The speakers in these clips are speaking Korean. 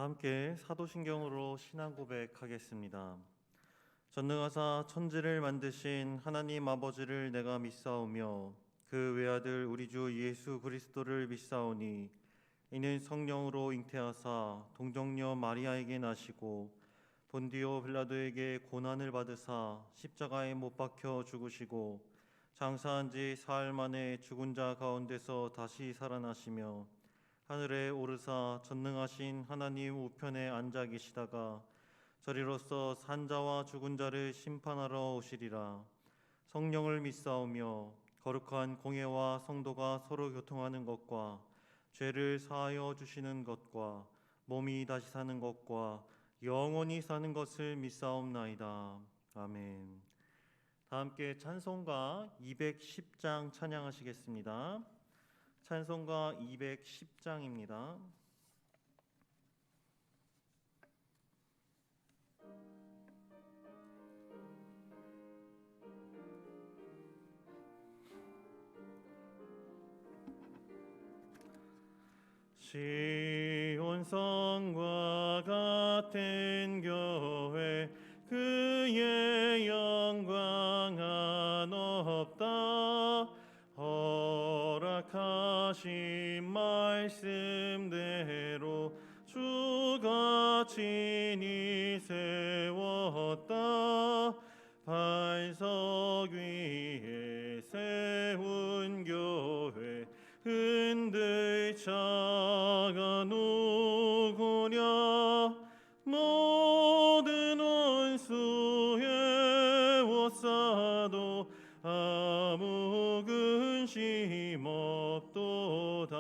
다 함께 사도신경으로 신앙 고백하겠습니다. 전능하사 천지를 만드신 하나님 아버지를 내가 믿사오며 그 외아들 우리 주 예수 그리스도를 믿사오니 이는 성령으로 잉태하사 동정녀 마리아에게 나시고 본디오 빌라도에게 고난을 받으사 십자가에 못 박혀 죽으시고 장사한 지 사흘 만에 죽은 자 가운데서 다시 살아나시며 하늘에 오르사 전능하신 하나님 우편에 앉아 계시다가 저리로서 산자와 죽은 자를 심판하러 오시리라. 성령을 믿사오며 거룩한 공예와 성도가 서로 교통하는 것과 죄를 사하여 주시는 것과 몸이 다시 사는 것과 영원히 사는 것을 믿사옵나이다. 아멘. 다 함께 찬송가 210장 찬양하시겠습니다. 찬송가 210장입니다. 시온성과 같은 교회 그의 영광 한없다. 허락하신 말씀대로 주가 친히 세웠다. 반석 위에 세운 교회 흔들 자가 누구냐. 모든 원수의 옷사도 아무 근심 없도다.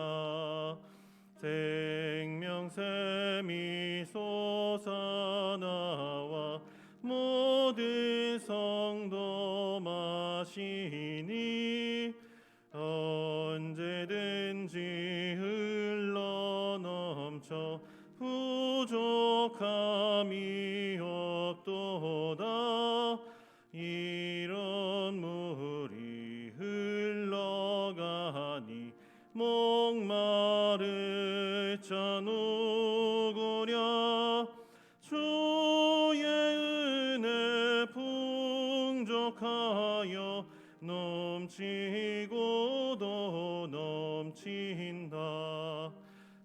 생명샘이 솟아나와 모든 성도 마시니 언제든지 흘러넘쳐 부족함이 없도다. 이런 물이 흘러가니 목마를 자 누구랴. 주의 은혜 풍족하여 넘치고도 넘친다.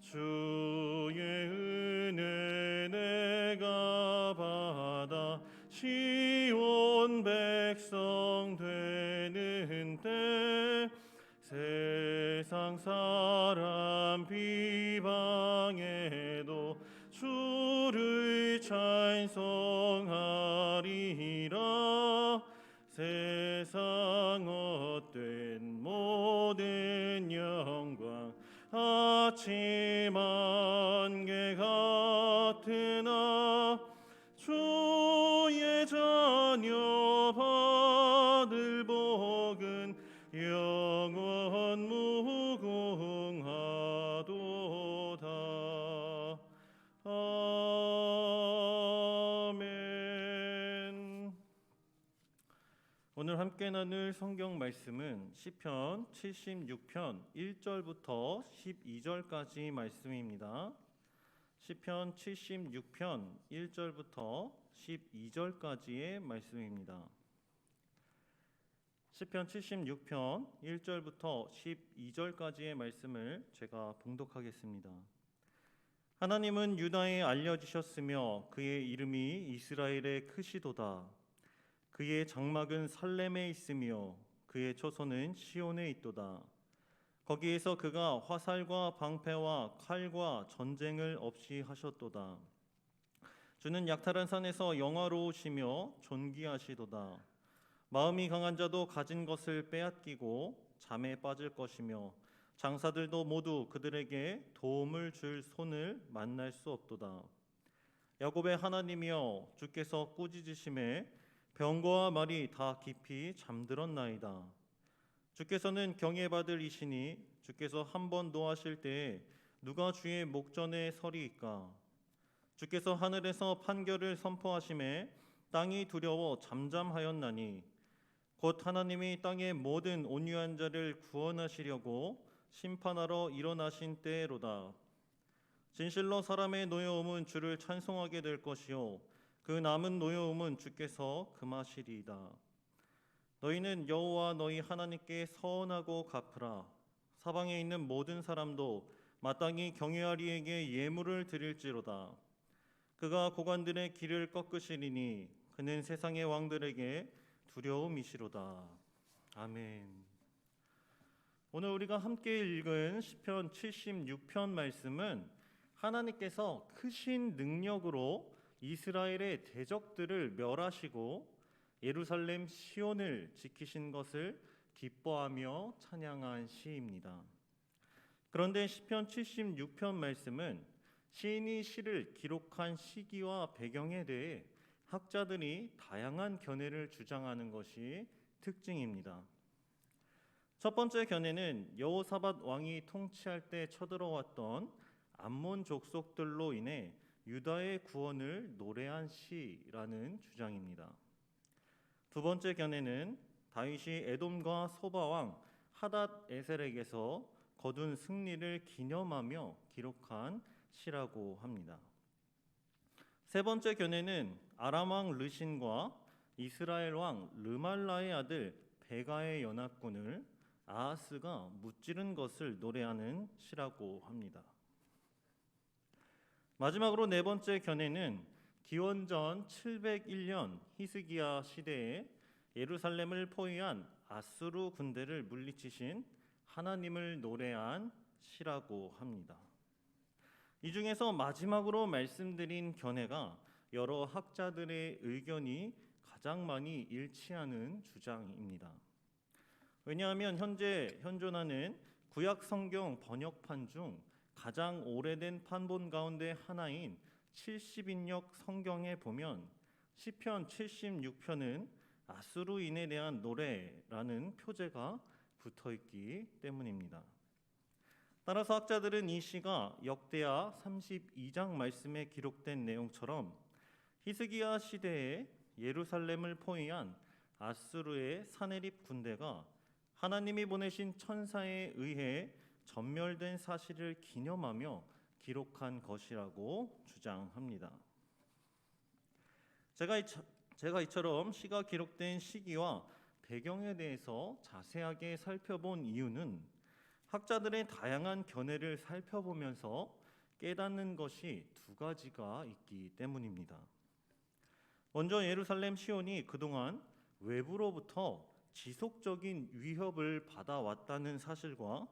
주의 은혜 내가 받아 시온 백성 되는 때 세상 사람 비방해도 주를 찬송하리라. 세상 헛된 모든 영광 아침 안개 같으나 주의 자녀 받을 복은 영원 무궁하도다. 아멘. 오늘 함께 나눌 성경 말씀은 시편 76편 1절부터 12절까지 말씀입니다. 시편 76편 1절부터 12절까지의 말씀입니다. 시편 76편 1절부터 12절까지의 말씀을 제가 봉독하겠습니다. 하나님은 유다에 알려지셨으며 그의 이름이 이스라엘에 크시도다. 그의 장막은 살렘에 있으며 그의 초소는 시온에 있도다. 거기에서 그가 화살과 방패와 칼과 전쟁을 없이 하셨도다. 주는 약탈한 산에서 영화로우시며 존귀하시도다. 마음이 강한 자도 가진 것을 빼앗기고 잠에 빠질 것이며 장사들도 모두 그들에게 도움을 줄 손을 만날 수 없도다. 야곱의 하나님이여, 주께서 꾸짖으심에 병거와 말이 다 깊이 잠들었나이다. 주께서는 경외받을 이시니 주께서 한번 노하실 때에 누가 주의 목전에 서리이까. 주께서 하늘에서 판결을 선포하심에 땅이 두려워 잠잠하였나니 곧 하나님이 땅의 모든 온유한 자를 구원하시려고 심판하러 일어나신 때로다. 진실로 사람의 노여움은 주를 찬송하게 될 것이요 그 남은 노여움은 주께서 금하시리이다. 너희는 여호와 너희 하나님께 서원하고 갚으라. 사방에 있는 모든 사람도 마땅히 경외하리에게 예물을 드릴지로다. 그가 고관들의 길을 꺾으시리니 그는 세상의 왕들에게 두려움이시로다. 아멘. 오늘 우리가 함께 읽은 시편 76편 말씀은 하나님께서 크신 능력으로 이스라엘의 대적들을 멸하시고 예루살렘 시온을 지키신 것을 기뻐하며 찬양한 시입니다. 그런데 시편 76편 말씀은 시인이 시를 기록한 시기와 배경에 대해 학자들이 다양한 견해를 주장하는 것이 특징입니다. 첫 번째 견해는 여호사밧 왕이 통치할 때 쳐들어왔던 암몬 족속들로 인해 유다의 구원을 노래한 시라는 주장입니다. 두 번째 견해는 다윗이 에돔과 소바 왕 하닷 에셀에게서 거둔 승리를 기념하며 기록한 시라고 합니다. 세 번째 견해는 아람 왕 르신과 이스라엘 왕 르말라의 아들 베가의 연합군을 아하스가 무찌른 것을 노래하는 시라고 합니다. 마지막으로 네 번째 견해는 기원전 701년 히스기야 시대에 예루살렘을 포위한 아수르 군대를 물리치신 하나님을 노래한 시라고 합니다. 이 중에서 마지막으로 말씀드린 견해가 여러 학자들의 의견이 가장 많이 일치하는 주장입니다. 왜냐하면 현재 현존하는 구약 성경 번역판 중 가장 오래된 판본 가운데 하나인 70인역 성경에 보면 시편 76편은 아수르인에 대한 노래라는 표제가 붙어있기 때문입니다. 따라서 학자들은 이 시가 역대하 32장 말씀에 기록된 내용처럼 히스기야 시대에 예루살렘을 포위한 아수르의 사네립 군대가 하나님이 보내신 천사에 의해 전멸된 사실을 기념하며 기록한 것이라고 주장합니다. 제가 이처럼 시가 기록된 시기와 배경에 대해서 자세하게 살펴본 이유는 학자들의 다양한 견해를 살펴보면서 깨닫는 것이 두 가지가 있기 때문입니다. 먼저 예루살렘 시온이 그동안 외부로부터 지속적인 위협을 받아왔다는 사실과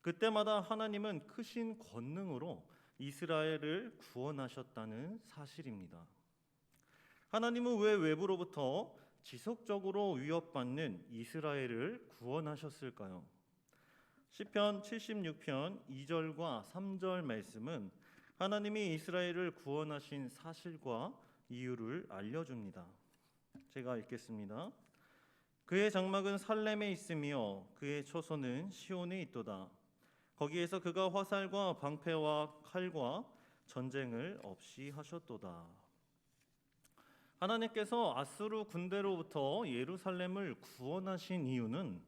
그때마다 하나님은 크신 권능으로 이스라엘을 구원하셨다는 사실입니다. 하나님은 왜 외부로부터 지속적으로 위협받는 이스라엘을 구원하셨을까요? 시편 76편 2절과 3절 말씀은 하나님이 이스라엘을 구원하신 사실과 이유를 알려줍니다. 제가 읽겠습니다. 그의 장막은 살렘에 있으며 그의 초소는 시온에 있도다. 거기에서 그가 화살과 방패와 칼과 전쟁을 없이 하셨도다. 하나님께서 아수르 군대로부터 예루살렘을 구원하신 이유는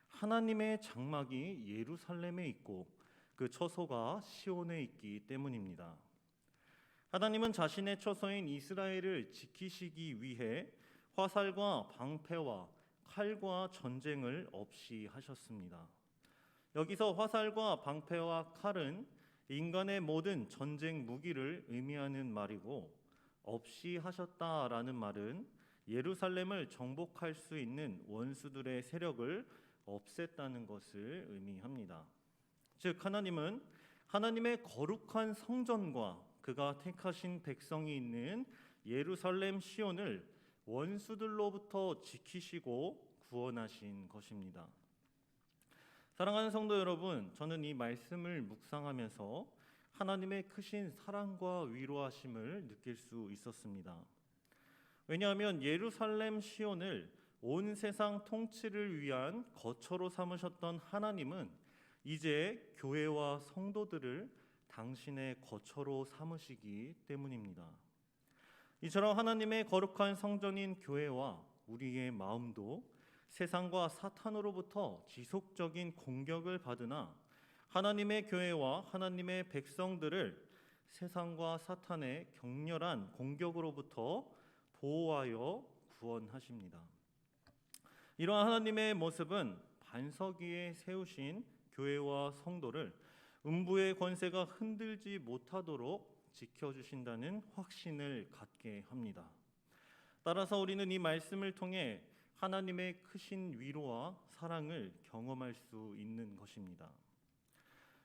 하나님의 장막이 예루살렘에 있고 그 처소가 시온에 있기 때문입니다. 하나님은 자신의 처소인 이스라엘을 지키시기 위해 화살과 방패와 칼과 전쟁을 없이 하셨습니다. 여기서 화살과 방패와 칼은 인간의 모든 전쟁 무기를 의미하는 말이고 없이 하셨다라는 말은 예루살렘을 정복할 수 있는 원수들의 세력을 없앴다는 것을 의미합니다. 즉 하나님은 하나님의 거룩한 성전과 그가 택하신 백성이 있는 예루살렘 시온을 원수들로부터 지키시고 구원하신 것입니다. 사랑하는 성도 여러분, 저는 이 말씀을 묵상하면서 하나님의 크신 사랑과 위로하심을 느낄 수 있었습니다. 왜냐하면 예루살렘 시온을 온 세상 통치를 위한 거처로 삼으셨던 하나님은 이제 교회와 성도들을 당신의 거처로 삼으시기 때문입니다. 이처럼 하나님의 거룩한 성전인 교회와 우리의 마음도 세상과 사탄으로부터 지속적인 공격을 받으나 하나님의 교회와 하나님의 백성들을 세상과 사탄의 격렬한 공격으로부터 보호하여 구원하십니다. 이러한 하나님의 모습은 반석 위에 세우신 교회와 성도를 음부의 권세가 흔들지 못하도록 지켜주신다는 확신을 갖게 합니다. 따라서 우리는 이 말씀을 통해 하나님의 크신 위로와 사랑을 경험할 수 있는 것입니다.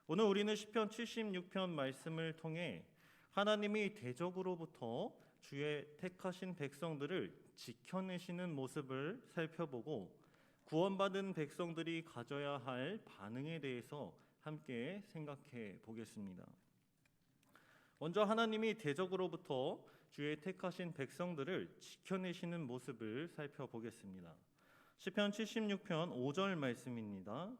오늘 우리는 시편 76편 말씀을 통해 하나님이 대적으로부터 주의 택하신 백성들을 지켜내시는 모습을 살펴보고 구원받은 백성들이 가져야 할 반응에 대해서 함께 생각해 보겠습니다. 먼저 하나님이 대적으로부터 주의 택하신 백성들을 지켜내시는 모습을 살펴보겠습니다. 시편 76편 5절 말씀입니다.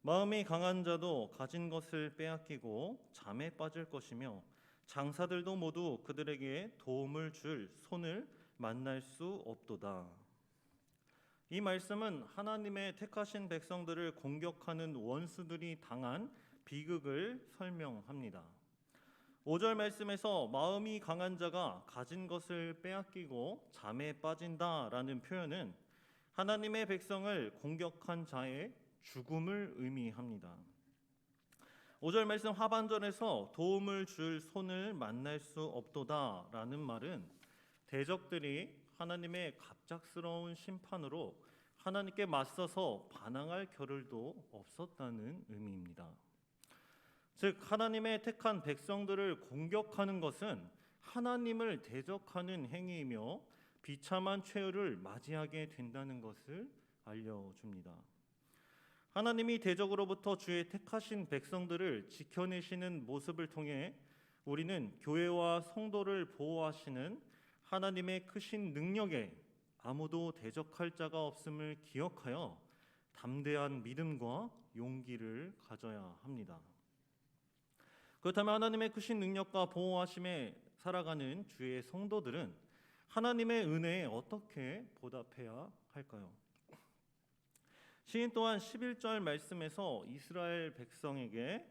마음이 강한 자도 가진 것을 빼앗기고 잠에 빠질 것이며 장사들도 모두 그들에게 도움을 줄 손을 만날 수 없도다. 이 말씀은 하나님의 택하신 백성들을 공격하는 원수들이 당한 비극을 설명합니다. 5절 말씀에서 마음이 강한 자가 가진 것을 빼앗기고 잠에 빠진다라는 표현은 하나님의 백성을 공격한 자의 죽음을 의미합니다. 5절 말씀 하반절에서 도움을 줄 손을 만날 수 없도다라는 말은 대적들이 하나님의 갑작스러운 심판으로 하나님께 맞서서 반항할 겨를도 없었다는 의미입니다. 즉 하나님의 택한 백성들을 공격하는 것은 하나님을 대적하는 행위이며 비참한 최후를 맞이하게 된다는 것을 알려줍니다. 하나님이 대적으로부터 주의 택하신 백성들을 지켜내시는 모습을 통해 우리는 교회와 성도를 보호하시는 하나님의 크신 능력에 아무도 대적할 자가 없음을 기억하여 담대한 믿음과 용기를 가져야 합니다. 그렇다면 하나님의 크신 능력과 보호하심에 살아가는 주의 성도들은 하나님의 은혜에 어떻게 보답해야 할까요? 시인 또한 11절 말씀에서 이스라엘 백성에게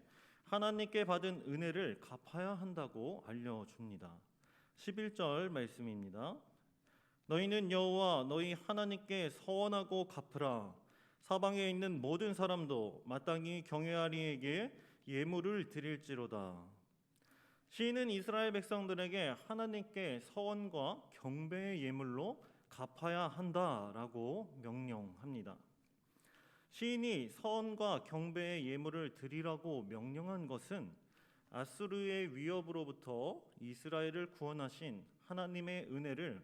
하나님께 받은 은혜를 갚아야 한다고 알려줍니다. 11절 말씀입니다. 너희는 여호와 너희 하나님께 서원하고 갚으라. 사방에 있는 모든 사람도 마땅히 경외하리에게 예물을 드릴지로다. 시인은 이스라엘 백성들에게 하나님께 서원과 경배의 예물로 갚아야 한다라고 명령합니다. 시인이 서원과 경배의 예물을 드리라고 명령한 것은 아수르의 위협으로부터 이스라엘을 구원하신 하나님의 은혜를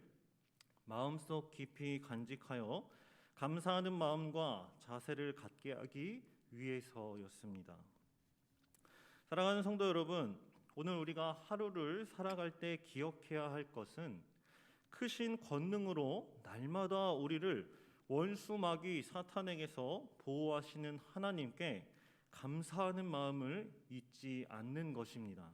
마음속 깊이 간직하여 감사하는 마음과 자세를 갖게 하기 위해서였습니다. 사랑하는 성도 여러분, 오늘 우리가 하루를 살아갈 때 기억해야 할 것은 크신 권능으로 날마다 우리를 원수 마귀 사탄에게서 보호하시는 하나님께 감사하는 마음을 잊지 않는 것입니다.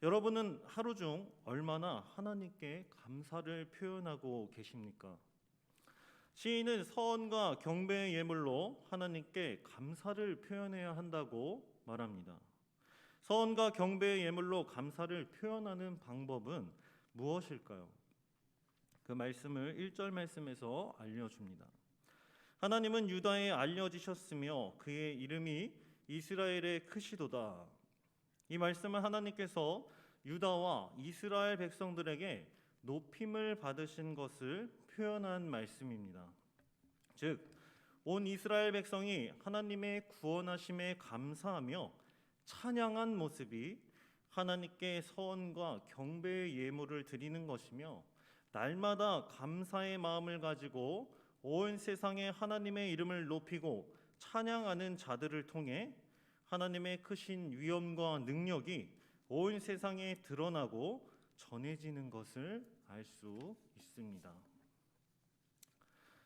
여러분은 하루 중 얼마나 하나님께 감사를 표현하고 계십니까? 시인은 서원과 경배의 예물로 하나님께 감사를 표현해야 한다고 말합니다. 서원과 경배의 예물로 감사를 표현하는 방법은 무엇일까요? 그 말씀을 1절 말씀에서 알려줍니다. 하나님은 유다에 알려지셨으며 그의 이름이 이스라엘의 크시도다. 이 말씀은 하나님께서 유다와 이스라엘 백성들에게 높임을 받으신 것을 표현한 말씀입니다. 즉, 온 이스라엘 백성이 하나님의 구원하심에 감사하며 찬양한 모습이 하나님께 서원과 경배의 예물을 드리는 것이며 날마다 감사의 마음을 가지고 온 세상에 하나님의 이름을 높이고 찬양하는 자들을 통해 하나님의 크신 위엄과 능력이 온 세상에 드러나고 전해지는 것을 알 수 있습니다.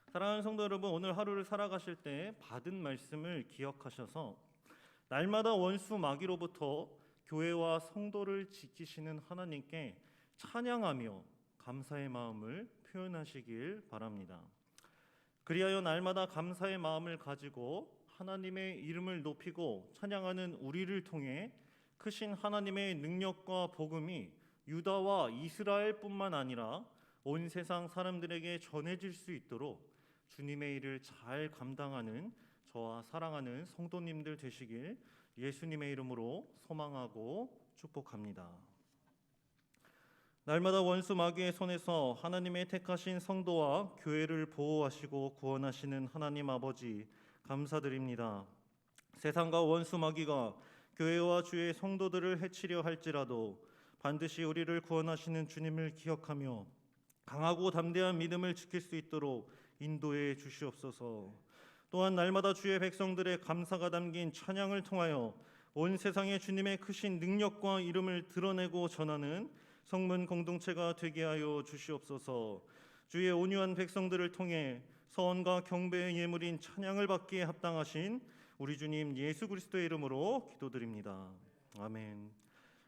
사랑하는 성도 여러분, 오늘 하루를 살아가실 때 받은 말씀을 기억하셔서 날마다 원수 마귀로부터 교회와 성도를 지키시는 하나님께 찬양하며 감사의 마음을 표현하시길 바랍니다. 그리하여 날마다 감사의 마음을 가지고 하나님의 이름을 높이고 찬양하는 우리를 통해 크신 하나님의 능력과 복음이 유다와 이스라엘뿐만 아니라 온 세상 사람들에게 전해질 수 있도록 주님의 일을 잘 감당하는 저와 사랑하는 성도님들 되시길 예수님의 이름으로 소망하고 축복합니다. 날마다 원수 마귀의 손에서 하나님의 택하신 성도와 교회를 보호하시고 구원하시는 하나님 아버지 감사드립니다. 세상과 원수 마귀가 교회와 주의 성도들을 해치려 할지라도 반드시 우리를 구원하시는 주님을 기억하며 강하고 담대한 믿음을 지킬 수 있도록 인도해 주시옵소서. 또한 날마다 주의 백성들의 감사가 담긴 찬양을 통하여 온 세상에 주님의 크신 능력과 이름을 드러내고 전하는 성문 공동체가 되게 하여 주시옵소서. 주의 온유한 백성들을 통해 서원과 경배의 예물인 찬양을 받기에 합당하신 우리 주님 예수 그리스도의 이름으로 기도드립니다. 아멘.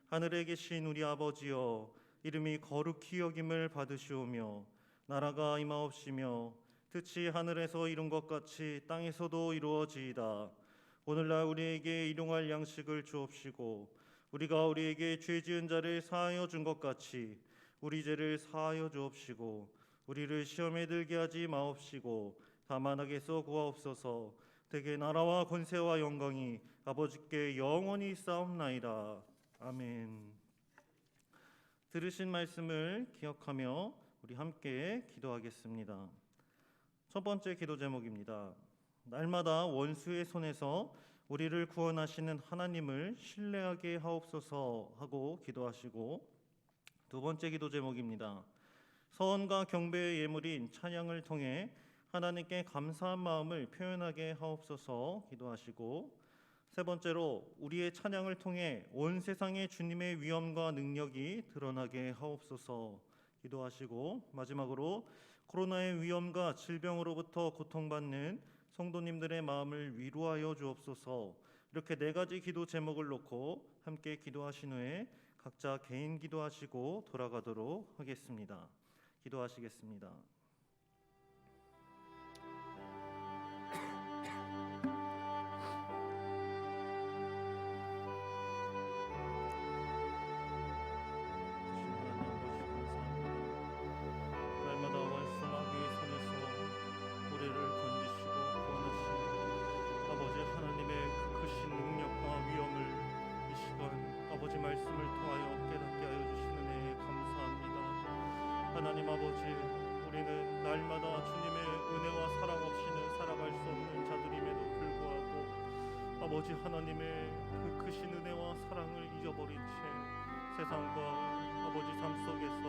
하늘에 계신 우리 아버지여, 이름이 거룩히 여김을 받으시오며 나라가 임하옵시며 뜻이 하늘에서 이룬 것 같이 땅에서도 이루어지이다. 오늘날 우리에게 일용할 양식을 주옵시고 우리가 우리에게 죄 지은 자를 사하여 준 것 같이 우리 죄를 사하여 주옵시고 우리를 시험에 들게 하지 마옵시고 다만 악에서 구하옵소서. 대개 나라와 권세와 영광이 아버지께 영원히 쌓옵나이다. 아멘. 들으신 말씀을 기억하며 우리 함께 기도하겠습니다. 첫 번째 기도 제목입니다. 날마다 원수의 손에서 우리를 구원하시는 하나님을 신뢰하게 하옵소서 하고 기도하시고, 두 번째 기도 제목입니다. 서원과 경배의 예물인 찬양을 통해 하나님께 감사한 마음을 표현하게 하옵소서 기도하시고, 세 번째로 우리의 찬양을 통해 온 세상에 주님의 위엄과 능력이 드러나게 하옵소서 기도하시고, 마지막으로 코로나의 위험과 질병으로부터 고통받는 성도님들의 마음을 위로하여 주옵소서. 이렇게 네 가지 기도 제목을 놓고 함께 기도하신 후에 각자 개인 기도하시고 돌아가도록 하겠습니다. 기도하시겠습니다. 하나님 아버지, 우리는 날마다 주님의 은혜와 사랑 없이는 살아갈 수 없는 자들임에도 불구하고 아버지 하나님의 그 크신 은혜와 사랑을 잊어버린 채 세상과 아버지 삶 속에서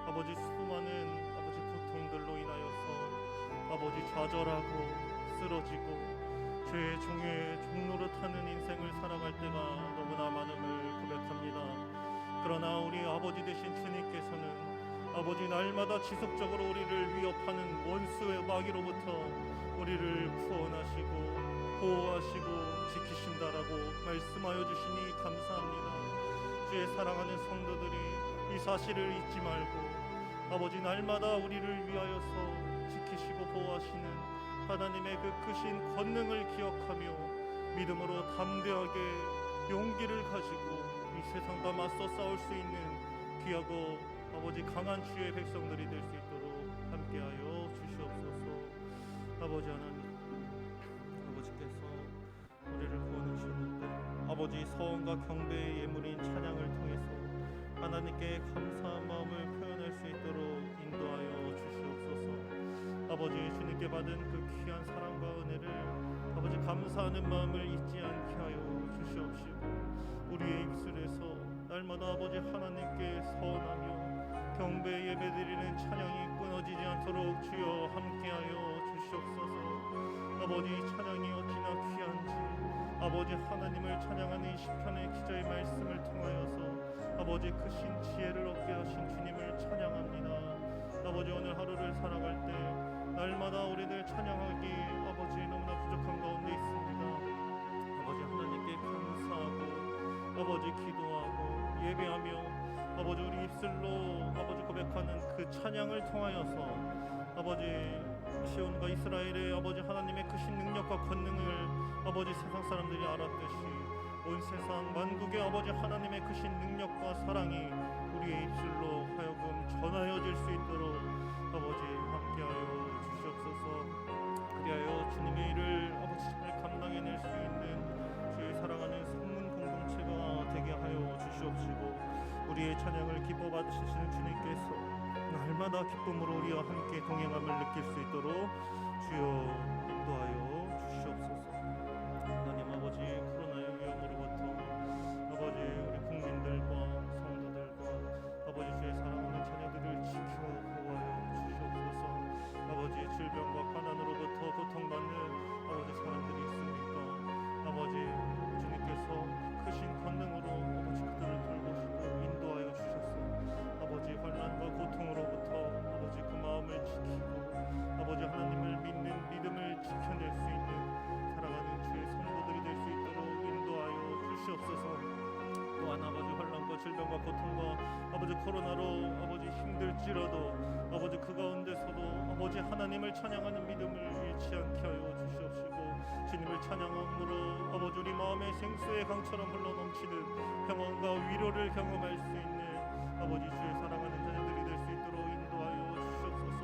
아버지 수많은 아버지 고통들로 인하여서 아버지 좌절하고 쓰러지고 죄의 종의 종노릇하는 인생을 살아갈 때가 너무나 많음을 고백합니다. 그러나 우리 아버지 되신 주님께서는 아버지 날마다 지속적으로 우리를 위협하는 원수의 마귀로부터 우리를 구원하시고 보호하시고 지키신다라고 말씀하여 주시니 감사합니다. 주의 사랑하는 성도들이 이 사실을 잊지 말고 아버지 날마다 우리를 위하여서 지키시고 보호하시는 하나님의 그 크신 권능을 기억하며 믿음으로 담대하게 용기를 가지고 이 세상과 맞서 싸울 수 있는 귀하고 아버지 강한 주의 백성들이 될 수 있도록 함께하여 주시옵소서. 아버지 하나님, 아버지께서 우리를 구원하셨는데 아버지 서원과 경배의 예물인 찬양을 통해서 하나님께 감사한 마음을 표현할 수 있도록 인도하여 주시옵소서. 아버지 주님께 받은 그 귀한 사랑과 은혜를 아버지 감사하는 마음을 잊지 않게 하여 주시옵시고 우리의 입술에서 날마다 아버지 하나님께 서원하며 경배 예배드리는 찬양이 끊어지지 않도록 주여 함께하여 주시옵소서. 아버지 찬양이 어찌나 귀한지 아버지 하나님을 찬양하는 시편의 기자의 말씀을 통하여서 아버지 크신 지혜를 얻게 하신 주님을 찬양합니다. 아버지 오늘 하루를 살아갈 때 날마다 우리들 찬양하기 아버지 너무나 부족한 가운데 있습니다. 아버지 하나님께 감사하고 아버지 기도하고 예배하며 아버지 우리 입술로 아버지 고백하는 그 찬양을 통하여서 아버지 시온과 이스라엘의 아버지 하나님의 크신 능력과 권능을 아버지 세상 사람들이 알았듯이 온 세상 만국의 아버지 하나님의 크신 능력과 사랑이 우리의 입술로 하여금 전하여질 수 있도록 아버지 함께하여 주시옵소서. 그리하여 주님의 일을 아버지 잘 감당해낼 수 있는 주의 사랑하는 성문 공동체가 되게 하여 주시옵시고, 우리의 찬양을 기뻐 받으시는 주님께서 날마다 기쁨으로 우리와 함께 동행함을 느낄 수 있도록 주여 인도하여 주시옵소서. 하나님 아버지, 코로나의 위험으로부터 아버지 우리 국민들과 성도들과 아버지 주의 사랑하는 자녀들을 지켜 보호하여 주시옵소서. 아버지 질병과 가난으로부터 고통받는 아버지 사람들이 있습니까? 아버지 주님께서 크신 권능으로 아버지 그들을 돌보시고 인도하여 주셔서 아버지 환난과 고통으로부터 아버지 그 마음을 지키고 아버지 하나님을 믿는 믿음을 지켜낼 수 있는 사랑하는 주의 성도들이 될 수 있도록 인도하여 주시옵소서. 또한 아버지 환난과 질병과 고통과 아버지 코로나로 아버지 힘들지라도 아버지 그 가운데서도 아버지 하나님을 찬양하는 믿음을 잃지 않게 하여 주시옵시고, 주님을 찬양함으로 아버지 우리 마음의 생수의 강처럼 흘러넘치는 평안과 위로를 경험할 수 있는 아버지 주의 사랑하는 자녀들이 될 수 있도록 인도하여 주시옵소서.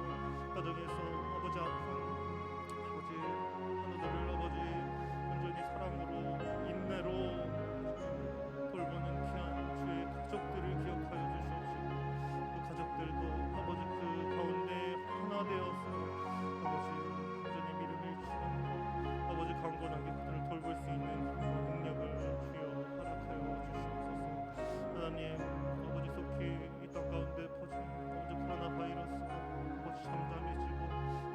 가정에서 아버지 아픈 아버지 하나들을 아버지 온전히 사랑으로 인내로 돌보는 귀한 주의 가족들을 기억하여 주시옵시고, 그 가족들도 아버지 그 가운데 하나 되어서 아버지 온전히 믿음을 지키고 아버지 강건하게 그들을 돌볼 수 있는 능력을 주여 허락하여 주시옵소서. 하나님 아버지 속히 이 땅 가운데 퍼진 아버지 코로나 바이러스가 아버지 잠잠해지고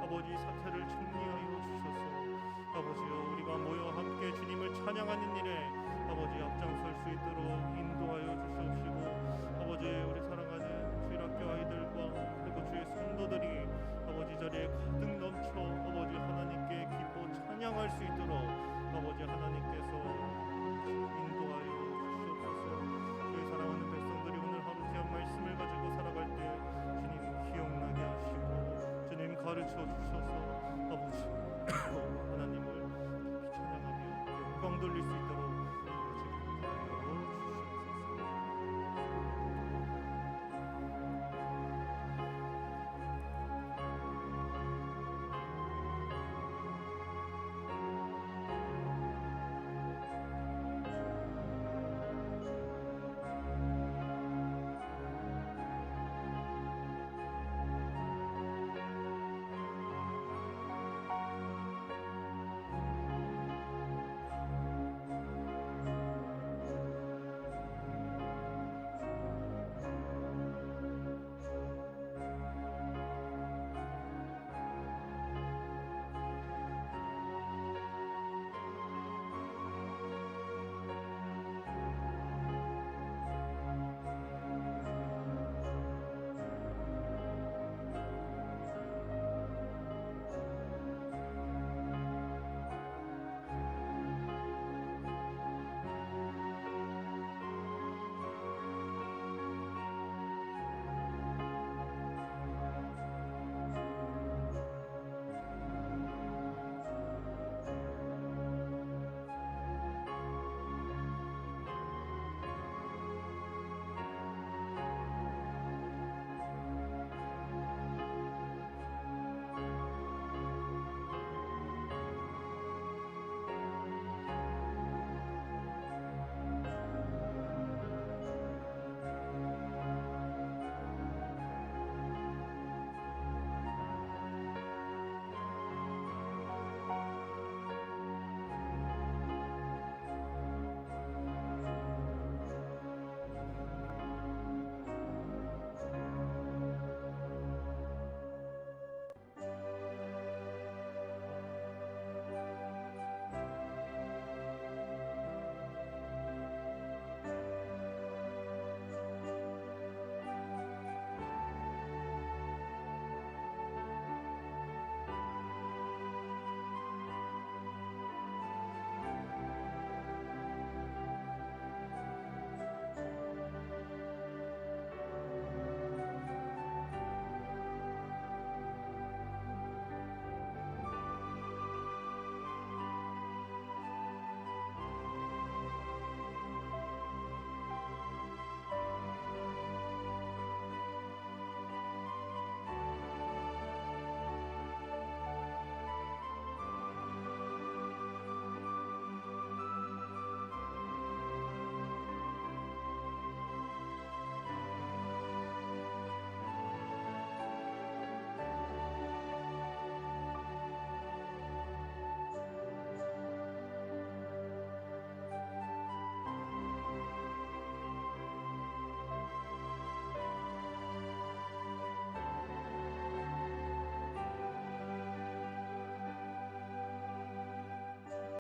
아버지 사태를 정리하여 주셔서 아버지여 우리가 모여 함께 주님을 찬양하는 일에 아버지 앞장설 수 있도록 인도하여 주시옵시고, 아버지 우리 사랑하는 주일 학교 아이들과 그리고 주의 성도들이 아버지 자리에 가득 넘쳐 아버지 하나님께 기뻐 찬양할 수 있도록 아버지 하나님께서 인도하여 주시옵소서. 주의 사랑하는 백성들이 오늘 하루 귀한 말씀을 가지고 살아갈 때 주님 기억나게 하시고 주님 가르쳐 주시옵소서.